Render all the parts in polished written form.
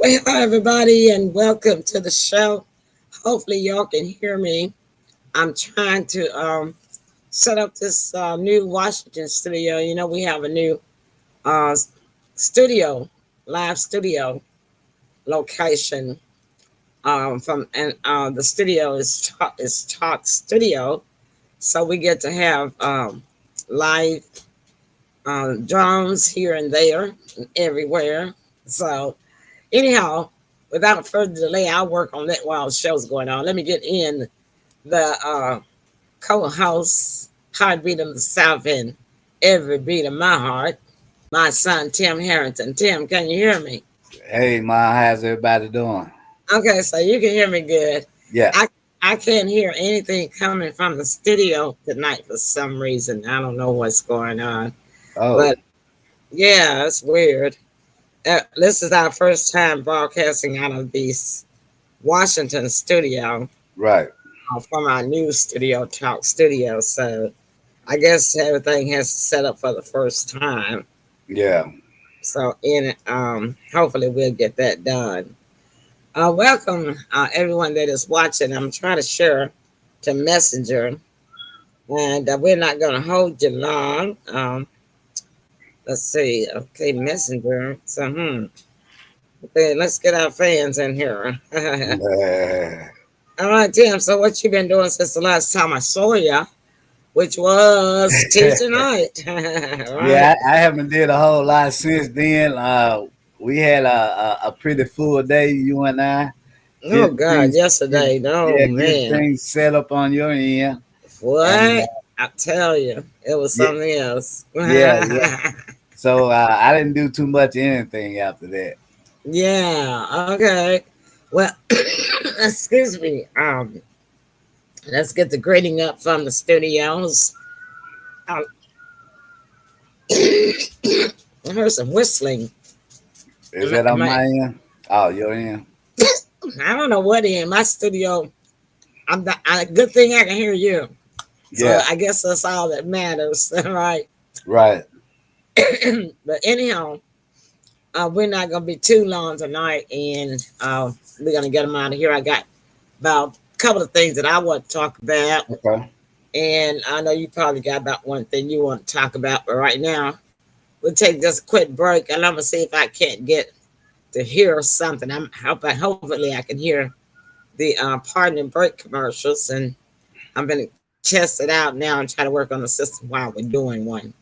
Well, hello everybody, and welcome to the show. Hopefully, y'all can hear me. I'm trying to set up this new Washington studio. You know, we have a new uh, studio, live studio location. From and The studio is Talk Studio, so we get to have live drums here and there, and everywhere. So anyhow, without further delay, I'll work on that while the show's going on. Let me get in the co-host, Heartbeat of the South and Every Beat of My Heart, my son, Tim Harrington. Tim, can you hear me? Hey, Ma, how's everybody doing? Okay, so you can hear me good. Yeah. I can't hear anything coming from the studio tonight for some reason. I don't know what's going on. Oh, But yeah, it's weird. This is our first time broadcasting out of the Washington studio right. from our new studio, Talk Studio. So I guess everything has set up for the first time. Yeah. So in hopefully we'll get that done. Welcome everyone that is watching. I'm trying to share to Messenger, and we're not going to hold you long. Let's see. Okay, Messenger. So okay, let's get our fans in here. All right, Tim. So what you been doing since the last time I saw you, which was Tuesday night, right? Yeah, I haven't did a whole lot since then. We had a pretty full day, you and I, Oh getting God, things, yesterday. Oh getting man, things set up on your end, and what? I tell you, it was yeah, something else. yeah. So I didn't do too much anything after that. Yeah. Okay. Well, excuse me. Let's get the greeting up from the studios. Um, I heard some whistling. Is that on Am I, my end? Oh, your end? I don't know what in my studio. Good thing I can hear you. So Yeah. I guess that's all that matters, right? Right. But anyhow, we're not gonna be too long tonight, and we're gonna get them out of here. I got about a couple of things that I want to talk about, Okay. and I know you probably got about one thing you want to talk about. But right now, we'll take just a quick break, and I'm gonna see if I can't get to hear something. Hopefully I can hear the partner break commercials, and I'm gonna test it out now and try to work on the system while we're doing one.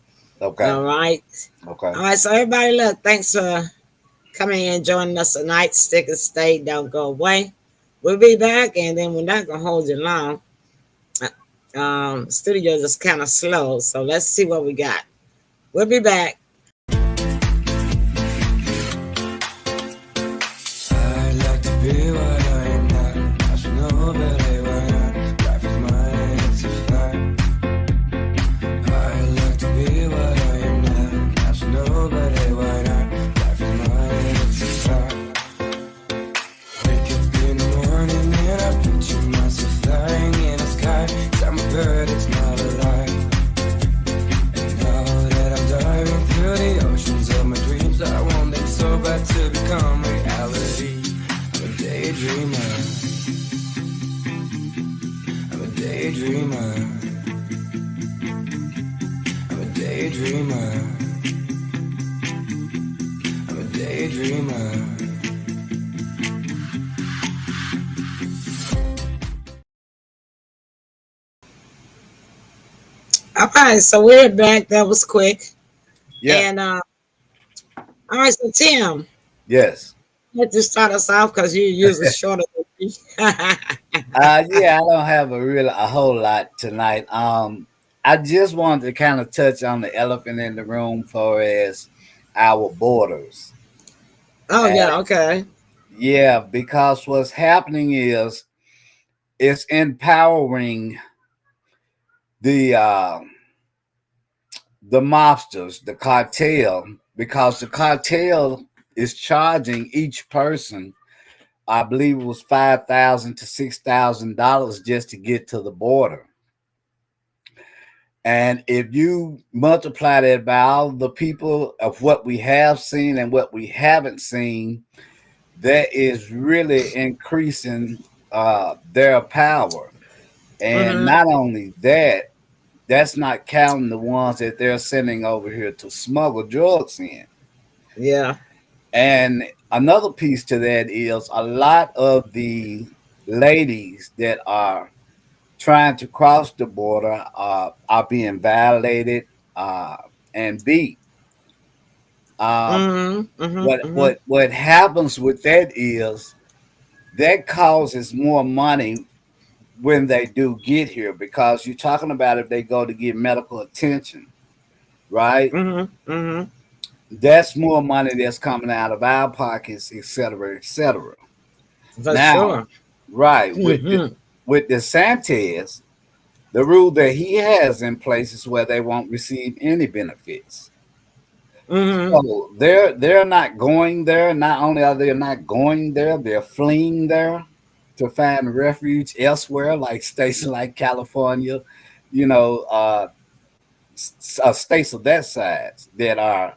Okay. All right. Okay. All right. So everybody, look, thanks for coming in and joining us tonight. Stick and stay. Don't go away. We'll be back, and then we're not gonna hold you long. Studio is kind of slow, so let's see what we got. We'll be back. I'd like to be what I am not. I should know better why not. Life is mine, it's a fact. I'd like to be what I am not. I should know better why not. Life is mine, it's a fact. Wake up in the morning and I picture myself flying in the sky. I'm a bird, it's not a lie. And now that I'm diving through the oceans of my dreams, I want them so bad to become reality. I'm a daydreamer. I'm a daydreamer. I'm a daydreamer. I'm a daydreamer. All right, so we're back. That was quick. Yeah. And all right, so Tim, Yes. let's just start us off because you usually shorter than me. Yeah, I don't have a whole lot tonight. I just wanted to kind of touch on the elephant in the room for as our borders. Oh And yeah, okay. yeah, because what's happening is it's empowering the the mobsters, the cartel, because the cartel is charging each person, I believe it was $5,000 to $6,000 just to get to the border. And if you multiply that by all the people of what we have seen and what we haven't seen, that is really increasing their power. And Mm-hmm. not only that, that's not counting the ones that they're sending over here to smuggle drugs in. Yeah. And another piece to that is a lot of the ladies that are trying to cross the border are being violated uh, and beat. Uh, Mm-hmm. what Mm-hmm. Mm-hmm. what what happens with that is that causes more money when they do get here, because you're talking about if they go to get medical attention, right? Mm-hmm. Mm-hmm. That's more money that's coming out of our pockets, et cetera, et cetera. For Now, sure. right, Mm-hmm. with DeSantis, the rule that he has in place is where they won't receive any benefits. Mm-hmm. So they're not going there. Not only are they not going there, they're fleeing there to find refuge elsewhere, like states like California, you know, states of that size that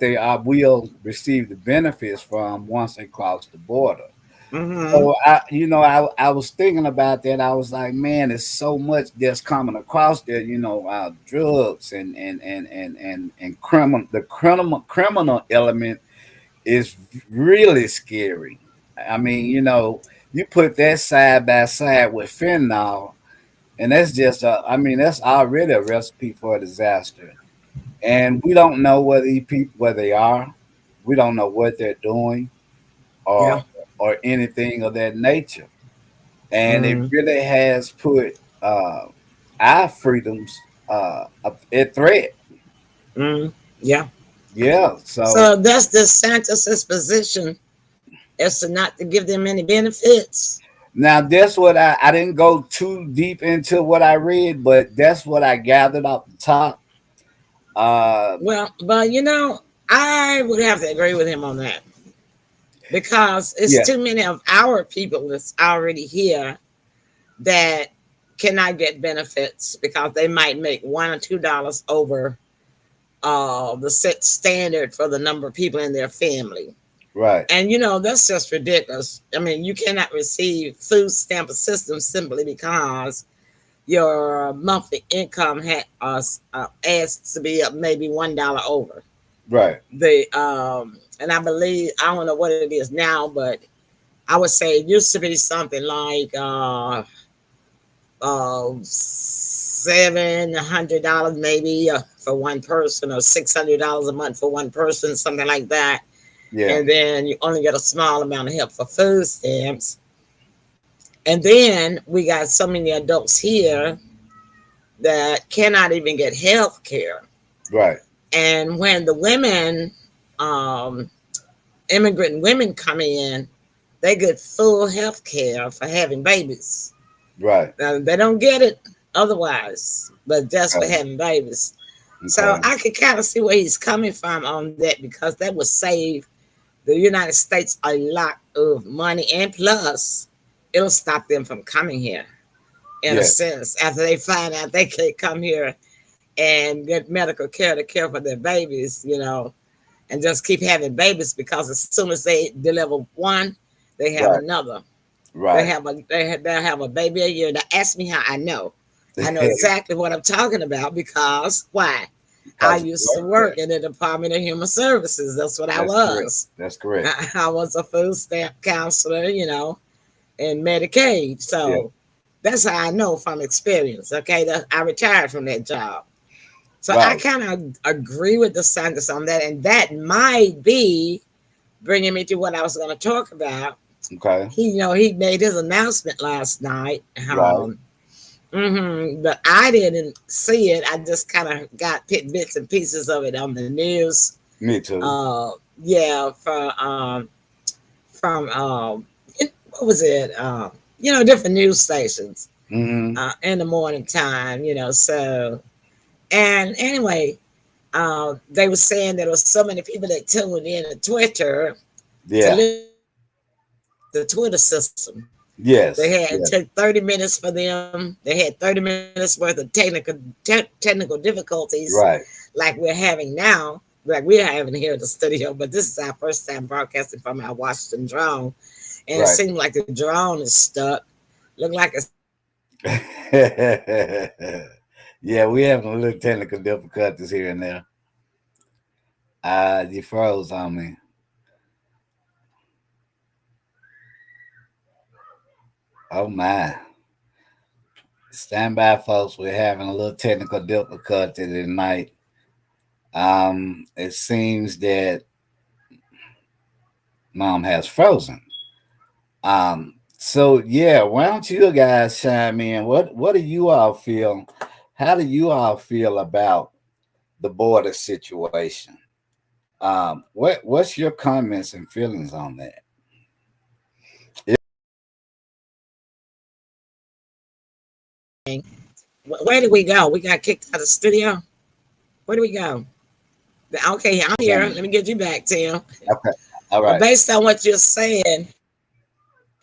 they are will receive the benefits from once they cross the border. Mm-hmm. So I was thinking about that. I was like, man, there's so much that's coming across there. Drugs and criminal element is really scary. I mean, you put that side by side with fentanyl, and that's just I mean, that's already a recipe for a disaster. And we don't know where these people where they are. We don't know what they're doing or Yeah. or anything of that nature. And it Mm-hmm. really has put our freedoms at threat. Mm-hmm. Yeah. Yeah. So So that's the Santa's position, is to not to give them any benefits. now that's what I didn't go too deep into what I read, but that's what I gathered off the top. Uh, Well, but I would have to agree with him on that, because it's yeah. too many of our people that's already here that cannot get benefits because they might make $1 or $2 over the set standard for the number of people in their family. Right. And that's just ridiculous. I mean, you cannot receive food stamp assistance simply because your monthly income asks to be up maybe $1 over Right. the and I believe, I don't know what it is now, but I would say it used to be something like $700 maybe for one person, or $600 a month for one person, something like that. Yeah. And then you only get a small amount of help for food stamps. And then we got so many adults here that cannot even get health care. Right. And when the women, um, immigrant women come in, they get full health care for having babies. Right. Now, they don't get it otherwise, but just for Okay. having babies. So Okay. I can kind of see where he's coming from on that, because that would save the United States a lot of money, and plus it'll stop them from coming here, in a Yeah. sense, after they find out they can't come here and get medical care to care for their babies, and just keep having babies, because as soon as they deliver one, they have Right. another. Right. They'll have a baby a year. Now ask me how I know. I know exactly what I'm talking about, because why? I Because you used to work there. work in the Department of Human Services. That's what I That's correct. was. That's correct. I was a food stamp counselor, and Medicaid. Yeah. So that's how I know from experience. Okay, I retired from that job. So I Right. kind of agree with the scientists on that, and that might be bringing me to what I was going to talk about. Okay. He made his announcement last night. Right. But I didn't see it. I just kind of got bits and pieces of it on the news. Me too. Yeah, from what was it? Different news stations Mm-hmm. in the morning time. So, and anyway, they were saying there was so many people that tuned in to Twitter to Yeah. listen the Twitter system. They Yes. had it Yeah. took 30 minutes for them. They had 30 minutes worth of technical difficulties Right. like we're having now. like we having here at the studio, but this is our first time broadcasting from our Washington drone, and it Right. seems like the drone is stuck. Look like it's Yeah, we having a little technical difficulties here and there. You froze on me. Oh my. Stand by, folks. We're having a little technical difficulty tonight. It seems that Mom has frozen. So yeah, why don't you guys chime in? What do you all feel? How do you all feel about the border situation? What's your comments and feelings on that? where did we go? We got kicked out of the studio. Where do we go? Okay, I'm here. Let me get you back, Tim. Okay. All Well, right. based on what you're saying,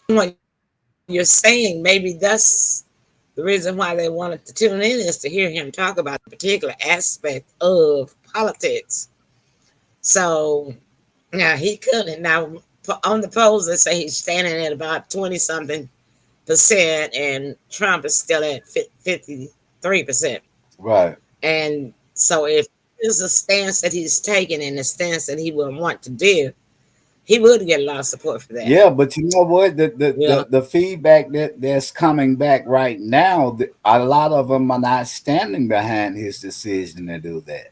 maybe that's the reason why they wanted to tune in is to hear him talk about a particular aspect of politics. So now he couldn't. Now on the polls, they say he's standing at about 20 something percent, and Trump is still at 53%. Right. And so if there's a stance that he's taking and the stance that he would want to do, he would get a lot of support for that. Yeah, but you know what? The Yeah. the, the feedback that's coming back right now, a lot of them are not standing behind his decision to do that.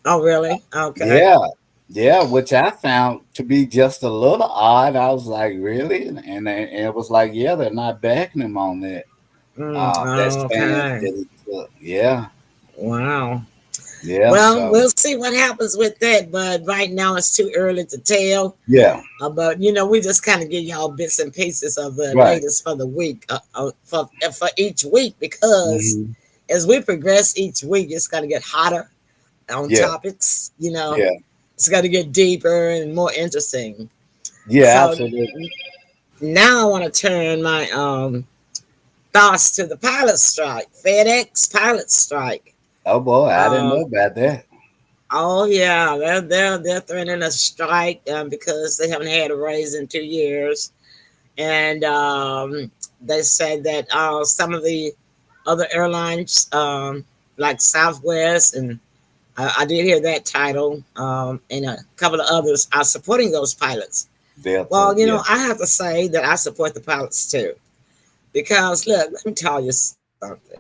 Oh, really? Okay. Yeah, yeah, which I found to be just a little odd. I was like, really? And it was like, yeah, they're not backing him on that. That stance Okay. that he took. Yeah, Wow. yeah. Well, So we'll see what happens with that, but right now it's too early to tell. yeah, But we just kind of give y'all bits and pieces of the right. latest for the week, for each week, because Hmm. as we progress each week, it's going to get hotter on Yeah, topics. yeah, It's going to get deeper and more interesting. yeah. So Absolutely. now I want to turn my thoughts to the pilot strike, FedEx pilot strike. Oh boy, I didn't Uh, know about that. oh yeah, they're threatening a strike because they haven't had a raise in 2 years, and they said that some of the other airlines, like Southwest, and I did hear that title, and a couple of others are supporting those pilots. Delta. Well, Yeah. I have to say that I support the pilots too, because look, let me tell you something.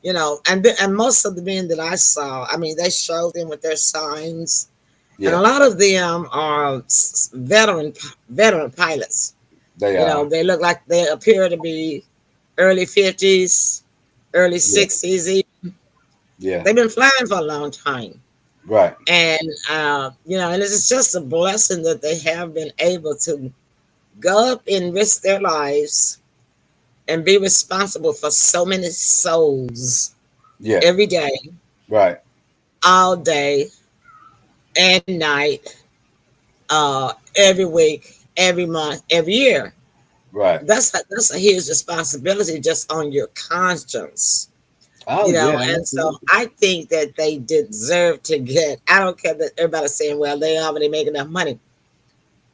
And most of the men that I saw, I mean, they showed them with their signs, and a Yeah. lot of them are veteran pilots. They are. They look like they appear to be early 50s, early Yeah. 60s. Yeah. They've been flying for a long time, Right. and and it's just a blessing that they have been able to go up and risk their lives and be responsible for so many souls Yeah. every day, Right. all day and night, every week, every month, every year. Right. That's a huge responsibility just on your conscience, Oh yeah. And so Absolutely. I think that they deserve to get. I don't care that everybody's saying, well, they already make enough money.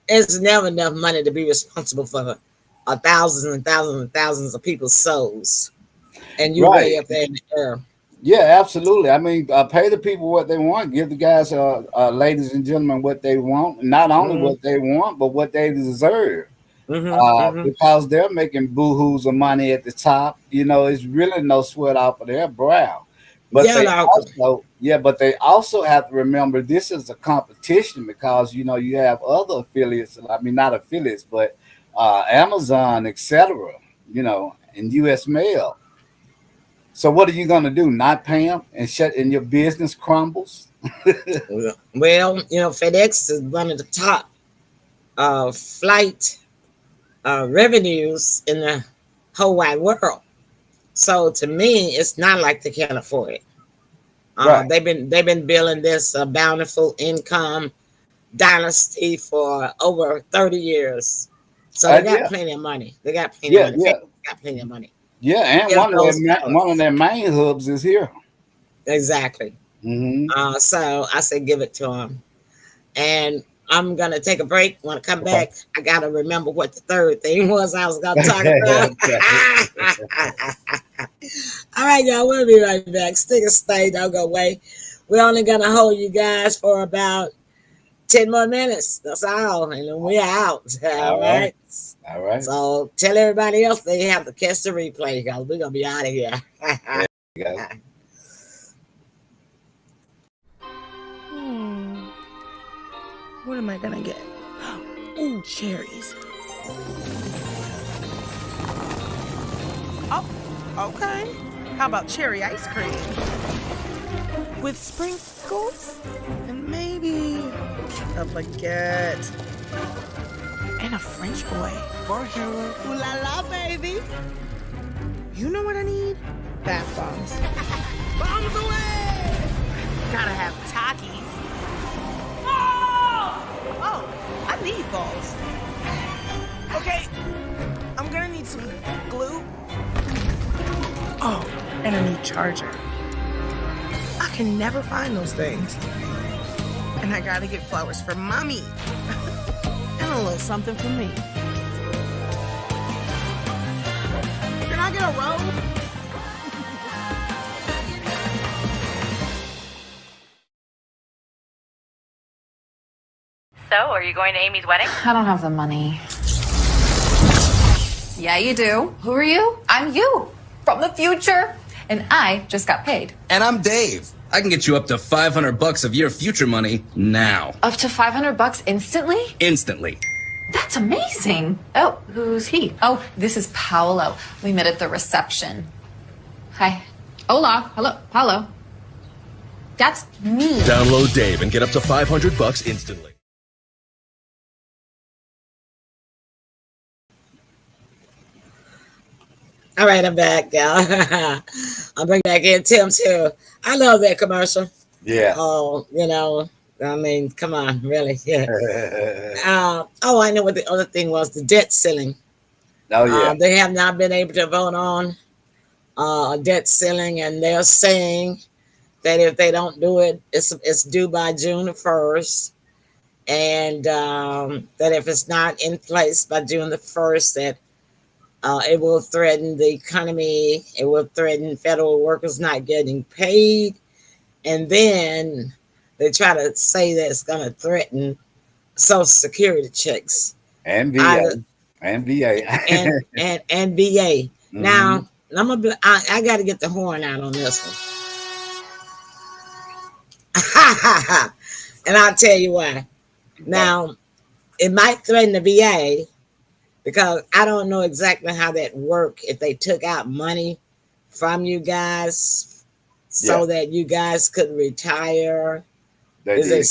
It's never enough money to be responsible for thousands and thousands and thousands of people's souls, and you Right. way up there in the air. Yeah. Absolutely. I mean, pay the people what they want. Give the guys, ladies and gentlemen, what they want. Not only Mm-hmm, what they want, but what they deserve. mm-hmm, mm-hmm. Because they're making boohoo's of money at the top. It's really no sweat off of their brow. But Yeah, they no, also have to remember this is a competition because you have other affiliates. I mean, not affiliates, but Amazon, etc. And U.S. Mail. So what are you going to do? Not pay them and your business crumbles? well, FedEx is one of the top flight revenues in the whole wide world. So to me, it's not like they can't afford it. Right. They've been building this bountiful income dynasty for over 30 years. So they got Yeah, plenty of money. They got plenty of yeah, money. yeah, FedEx got plenty of money. yeah. And Give one of those their pilots. main hubs is here. Exactly. So I said, give it to him. And I'm gonna take a break. When I come Okay. back, I gotta remember what the third thing was I was gonna talk about. All right, y'all, we'll be right back. Stick and stay, don't go away. We're only gonna hold you guys for about 10 more minutes. That's all. And then we're out. All right. All right. So tell everybody else they have to catch the replay because we're gonna be out of here. You guys. What am I gonna get? Ooh, cherries. Oh, okay. How about cherry ice cream? With sprinkles? And maybe a baguette. And a French boy. Bonjour. Ooh la la, baby. You know what I need? Bath bombs. Bombs away! Gotta have Takis. Oh, I need balls. Okay, I'm gonna need some glue. Oh, and a new charger. I can never find those things. And I gotta get flowers for mommy. And a little something for me. Can I get a rose? So, are you going to Amy's wedding? I don't have the money. Yeah, you do. Who are you? I'm you, from the future. And I just got paid. And I'm Dave. I can get you up to $500 of your future money now. Up to $500 instantly? Instantly. That's amazing. Oh, who's he? Oh, this is Paolo. We met at the reception. Hi. Hola. Hello. Paolo. That's me. Download Dave and get up to $500 instantly. All right, I'm back, y'all. I'll bring back in Tim too. I love that commercial. Yeah. Oh, I mean, come on, really. Yeah. I know what the other thing was, the debt ceiling. Oh yeah. They have not been able to vote on a debt ceiling, and they're saying that if they don't do it, it's due by June the 1st. And that if it's not in place by June the 1st, that it will threaten the economy. It will threaten federal workers not getting paid. And then they try to say that it's going to threaten Social Security checks. And VA. And VA. and VA. Now, I got to get the horn out on this one. And I'll tell you why. Now, it might threaten the VA, because I don't know exactly how that worked. If they took out money from you guys so that you guys could retire, is it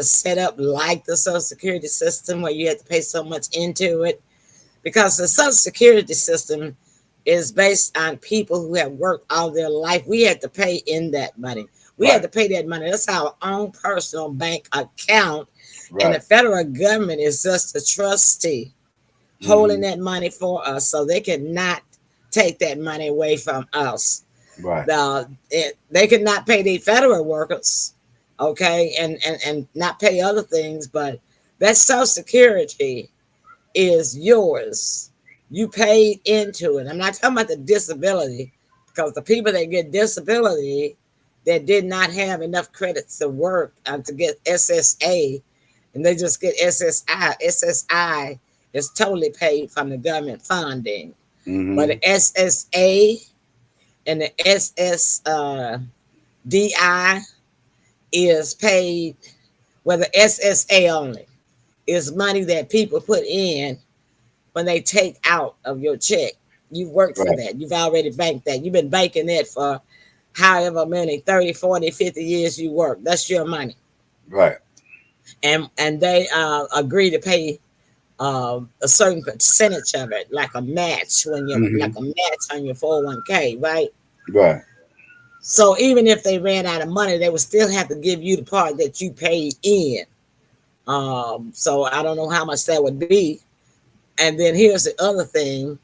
set up like the Social Security system where you have to pay so much into it? Because the Social Security system is based on people who have worked all their life. We had to pay in that money. We had to pay that money. That's our own personal bank account. And the federal government is just a trustee holding that money for us, so they cannot take that money away from us. Right. They cannot pay the federal workers, okay, and not pay other things, but that Social Security is yours. You paid into it. I'm not talking about the disability, because the people that get disability that did not have enough credits to work to get SSA, and they just get SSI. SSI is totally paid from the government funding. But the SSA and the SSDI is paid, well, the SSA only is money that people put in when they take out of your check. You worked for that. You've already banked that. You've been banking it for however many, 30, 40, 50 years you work. That's your money. Right. And they agree to pay a certain percentage of it, like a match when you're like a match on your 401k, right? Right. So even if they ran out of money, they would still have to give you the part that you paid in. So I don't know how much that would be. And then here's the other thing.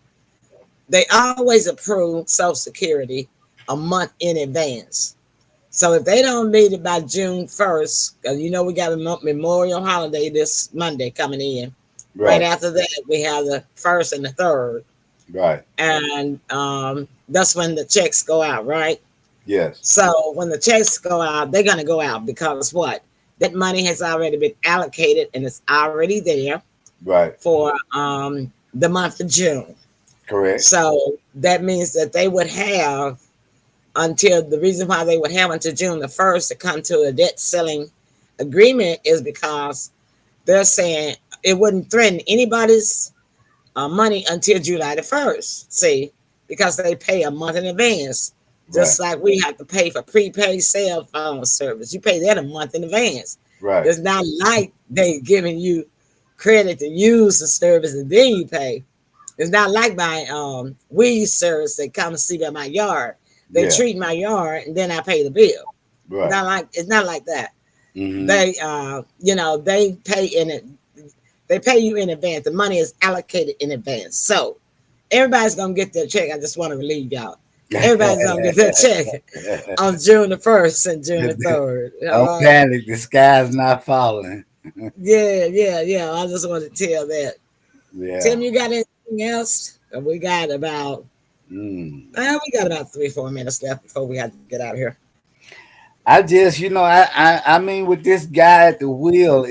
They always approve Social Security a month in advance. So if they don't meet it by June 1st, because you know we got a Memorial holiday this Monday coming in. Right Right. after that, we have the 1st and the 3rd. Right. And that's when the checks go out, right? Yes. So when the checks go out, they're going to go out because what? That money has already been allocated and it's already there Right. for the month of June. Correct. So that means that they would have until the reason why they would have until June the 1st to come to a debt ceiling agreement is because they're saying it wouldn't threaten anybody's money until July the 1st. See, because they pay a month in advance. Just like we have to pay for prepaid cell phone service. You pay that a month in advance. Right. It's not like they giving you credit to use the service and then you pay. It's not like my weed service that comes see by my yard. They treat my yard and then I pay the bill. Right. It's not like that. Mhm. They they pay in it. They pay you in advance. The money is allocated in advance. So everybody's gonna get their check. I just want to relieve y'all. Everybody's gonna get their check on June the 1st and June the 3rd. Don't panic. The sky's not falling. Yeah. I just want to tell that. Yeah. Tim, you got anything else? We got about we got about 3-4 minutes left before we have to get out of here. I just, I mean, with this guy at the wheel,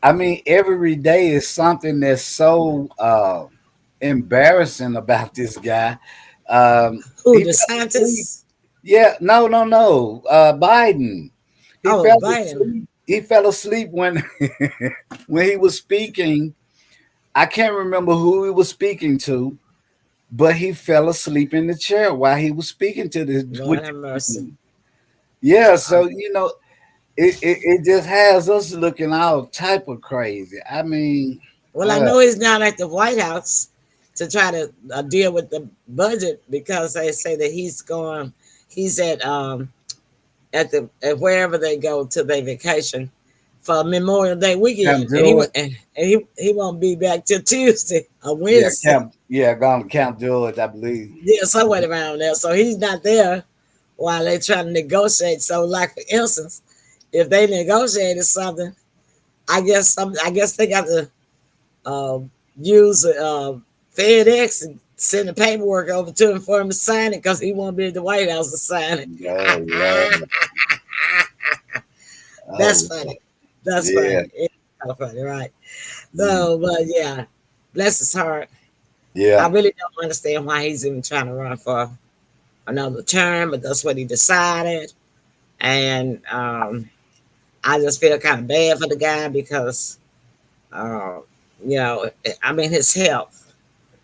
I mean, every day is something that's so embarrassing about this guy. Who, the scientist? Yeah, no. Biden. Biden. He fell asleep when when he was speaking. I can't remember who he was speaking to, but he fell asleep in the chair while he was speaking to this. Lord have mercy. Yeah, so it just has us looking all type of crazy. I mean, well, I know he's not at the White House to try to deal with the budget because they say that he's at wherever they go to their vacation for Memorial Day weekend, and he won't be back till Tuesday or Wednesday. Gone to Camp George, I believe. Yeah, somewhere around there. So he's not there while they're trying to negotiate. So, like for instance, if they negotiated something, I guess they got to use FedEx and send the paperwork over to him for him to sign it because he won't be at the White House to sign it. That's funny. That's funny. It's kind of funny, right? So, but yeah, bless his heart. Yeah, I really don't understand why he's even trying to run for another term, but that's what he decided. And I just feel kind of bad for the guy because, I mean, his health.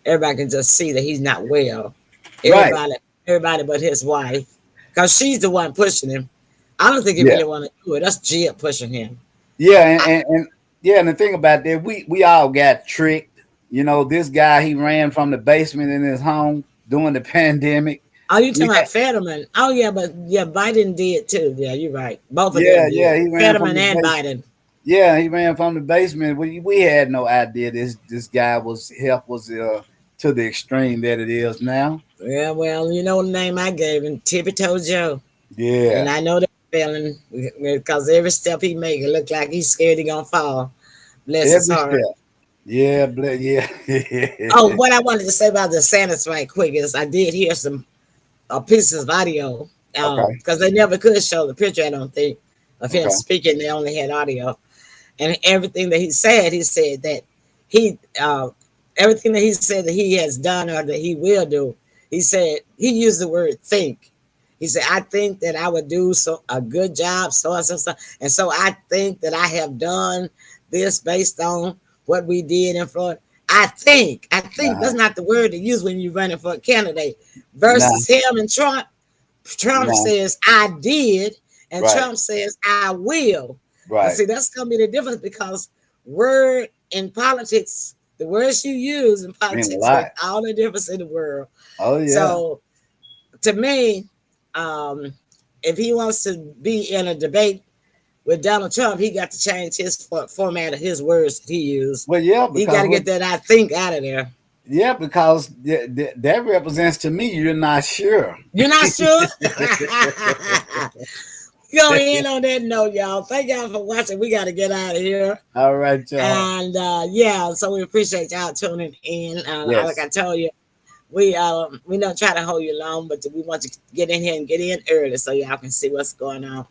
Everybody can just see that he's not well. Everybody but his wife, because she's the one pushing him. I don't think he really want to do it. That's Gia pushing him. Yeah, and the thing about that, we all got tricked. This guy, he ran from the basement in his home during the pandemic. Oh, you talking about Fetterman? Oh, yeah, but Biden did too. Yeah, you're right. Both of them did. Yeah, he ran Fetterman and Biden. Yeah, he ran from the basement. We had no idea this guy health was to the extreme that it is now. Yeah, well, you know the name I gave him, Tippy Toe Joe. Yeah. And I know that feeling because every step he make, it look like he's scared he gonna fall. Bless his heart. Yeah. Oh, what I wanted to say about the Sanders right quick is I did hear some pieces of audio because they never could show the picture, I don't think, of him speaking. They only had audio. And everything that he said that everything that he said that he has done or that he will do, he said, he used the word think. He said, I think that I would do a good job, so. And so I think that I have done this based on what we did in Florida. I think that's not the word to use when you're running for a candidate versus him and Trump. Trump says, I did, and Trump says, I will. Right. And see, that's going to be the difference because word in politics, the words you use in politics make all the difference in the world. Oh, yeah. So to me, if he wants to be in a debate with Donald Trump, he got to change his format of his words that he used. Well, yeah. He got to get that I think out of there. Yeah, because that represents to me you're not sure. You're not sure? Go in on that note, y'all. Thank y'all for watching. We got to get out of here. All right, y'all. And yeah, so we appreciate y'all tuning in. Yes. Like I told you, we don't try to hold you long, but we want you to get in here and get in early so y'all can see what's going on.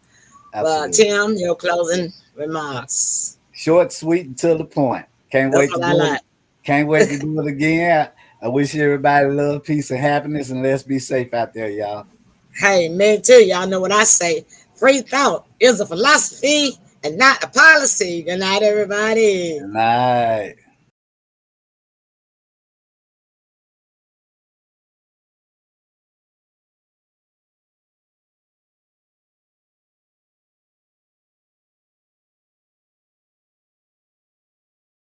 Absolutely. But Tim, your closing remarks. Short, sweet, and to the point. Can't That's wait to what I do like. it. Can't wait to do it again. I wish everybody love, peace, and happiness, and let's be safe out there, y'all. Hey, me too. Y'all know what I say. Free thought is a philosophy and not a policy. Good night, everybody. Good night.